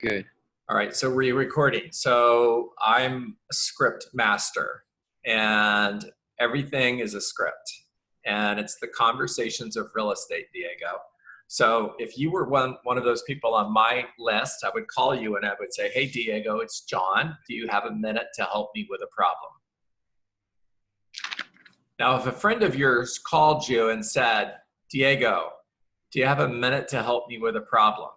Good. All right, so we're recording. So I'm a script master, and everything is a script, and it's the conversations of real estate, Diego. So if you were one of those people on my list, I would call you and I would say, "Hey, Diego, it's John. Do you have a minute to help me with a problem?" Now, if a friend of yours called you and said, "Diego, do you have a minute to help me with a problem?"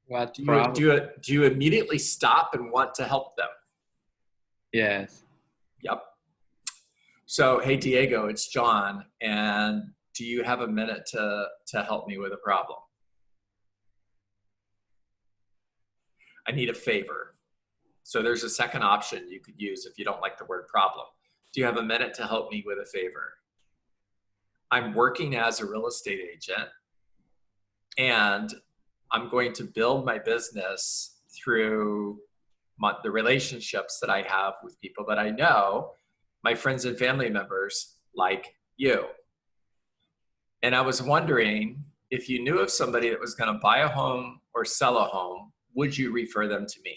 What Do you problem? do it? Do you immediately stop and want to help them? Yes. Yep. So, hey, Diego, it's John, and do you have a minute to help me with a problem? I need a favor. So there's a second option you could use if you don't like the word problem. Do you have a minute to help me with a favor? I'm working as a real estate agent, and I'm going to build my business through the relationships that I have with people that I know, my friends and family members like you. And I was wondering, if you knew of somebody that was going to buy a home or sell a home, would you refer them to me?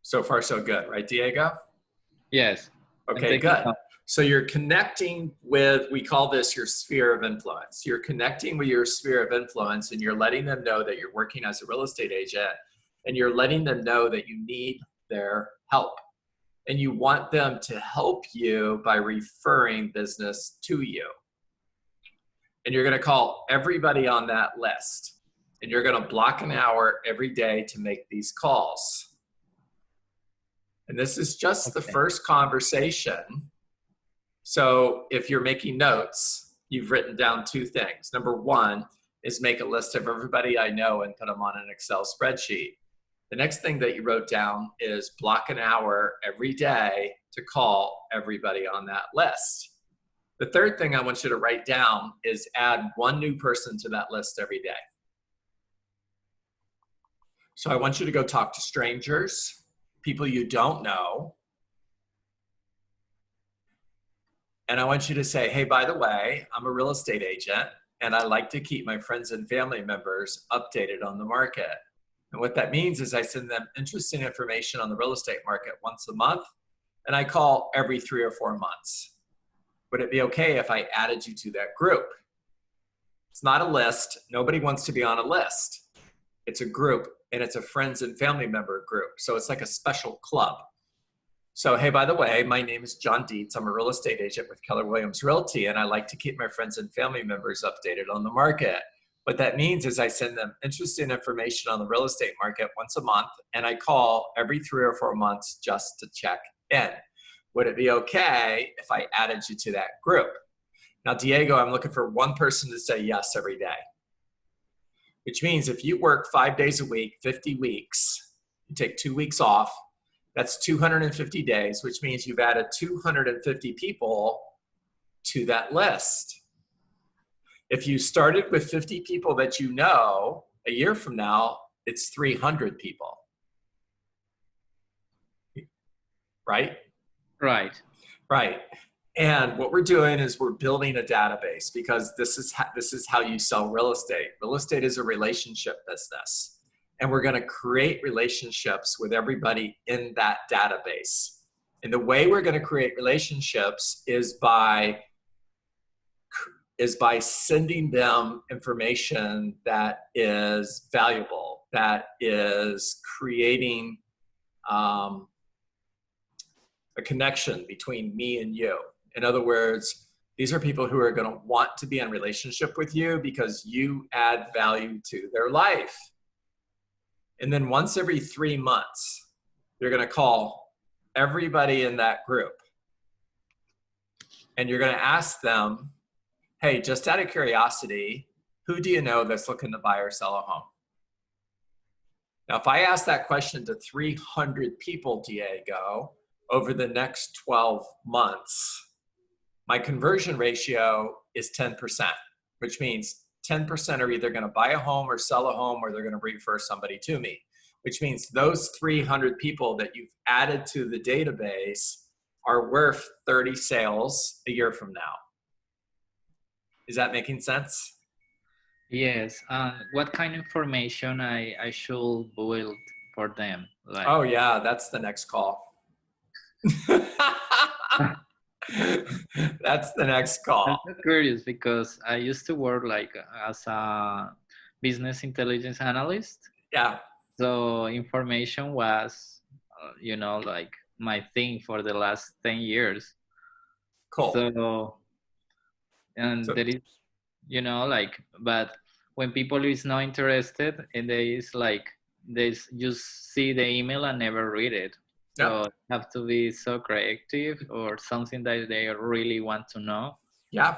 So far, so good, right, Diego? Yes. I'm Okay, taking good. some. So you're connecting with, we call this your sphere of influence. You're connecting with your sphere of influence, and you're letting them know that you're working as a real estate agent, and you're letting them know that you need their help. And you want them to help you by referring business to you. And you're going to call everybody on that list. And you're going to block an hour every day to make these calls. And this is just the Okay. first conversation. So if you're making notes, you've written down two things. Number one is make a list of everybody I know and put them on an Excel spreadsheet. The next thing that you wrote down is block an hour every day to call everybody on that list. The third thing I want you to write down is add one new person to that list every day. So I want you to go talk to strangers, people you don't know. And I want you to say, hey, by the way, I'm a real estate agent, and I like to keep my friends and family members updated on the market. And what that means is I send them interesting information on the real estate market once a month, and I call every 3 or 4 months. Would it be okay if I added you to that group? It's not a list. Nobody wants to be on a list. It's a group, and it's a friends and family member group. So it's like a special club. So, hey, by the way, my name is John Dietz. I'm a real estate agent with Keller Williams Realty, and I like to keep my friends and family members updated on the market. What that means is I send them interesting information on the real estate market once a month, and I call every 3 or 4 months just to check in. Would it be okay if I added you to that group? Now, Diego, I'm looking for one person to say yes every day, which means if you work 5 days a week, 50 weeks, you take 2 weeks off, that's 250 days, which means you've added 250 people to that list. If you started with 50 people that you know, a year from now, it's 300 people. Right? Right. Right. And what we're doing is we're building a database, because this is how you sell real estate. Real estate is a relationship business. And we're going to create relationships with everybody in that database. And the way we're going to create relationships is by sending them information that is valuable, that is creating a connection between me and you. In other words, these are people who are going to want to be in relationship with you because you add value to their life. And then once every 3 months, you're going to call everybody in that group. And you're going to ask them, hey, just out of curiosity, who do you know that's looking to buy or sell a home? Now, if I ask that question to 300 people, Diego, over the next 12 months, my conversion ratio is 10%, which means 10% are either going to buy a home or sell a home, or they're going to refer somebody to me, which means those 300 people that you've added to the database are worth 30 sales a year from now. Is that making sense? Yes. What kind of information I should build for them? Like, Oh yeah, that's the next call. That's the next I'm call. so curious because I used to work like as a business intelligence analyst. Yeah, So information was, like my thing for the last 10 years. cool. So, and So there is, like, but when people is not interested and they is like, just see the email and never read it. So yep. have to be so creative or something that they really want to know. Yeah.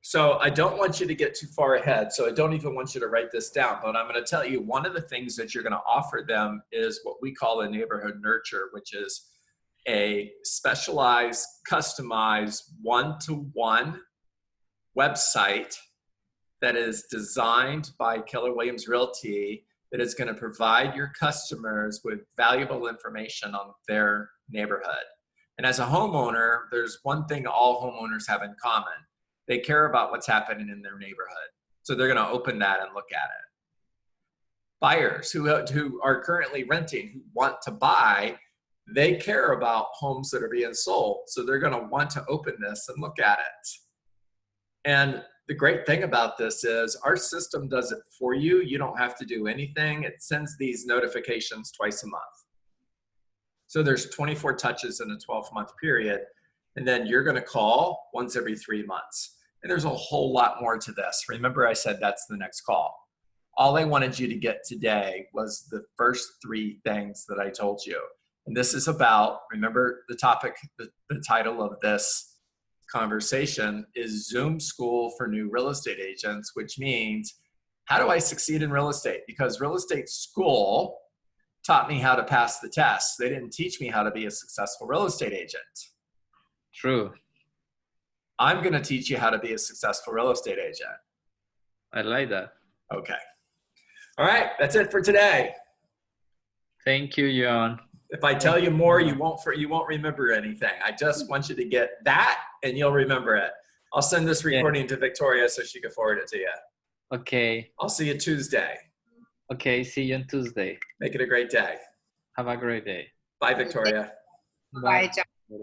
So I don't want you to get too far ahead. So I don't even want you to write this down, but I'm going to tell you one of the things that you're going to offer them is what we call a neighborhood nurture, which is a specialized, customized, one-to-one website that is designed by Keller Williams Realty that is going to provide your customers with valuable information on their neighborhood. And as a homeowner, there's one thing all homeowners have in common. They care about what's happening in their neighborhood. So they're going to open that and look at it. Buyers who are currently renting, who want to buy, they care about homes that are being sold. So they're going to want to open this and look at it. And the great thing about this is our system does it for you. You don't have to do anything. It sends these notifications twice a month. So there's 24 touches in a 12-month period. And then you're going to call once every 3 months. And there's a whole lot more to this. Remember, I said that's the next call. All I wanted you to get today was the first 3 things that I told you. And this is about, remember the topic, the title of this conversation is Zoom School for New Real Estate Agents, which means how do I succeed in real estate? Because real estate school taught me how to pass the test. They didn't teach me how to be a successful real estate agent. True. I'm going to teach you how to be a successful real estate agent. I like that. Okay. All right. That's it for today. Thank you, John. If I tell you more, you won't remember anything. I just want you to get that and you'll remember it. I'll send this recording to Victoria so she can forward it to you. Okay. I'll see you Tuesday. Okay. See you on Tuesday. Make it a great day. Have a great day. Bye, Victoria. Bye, John.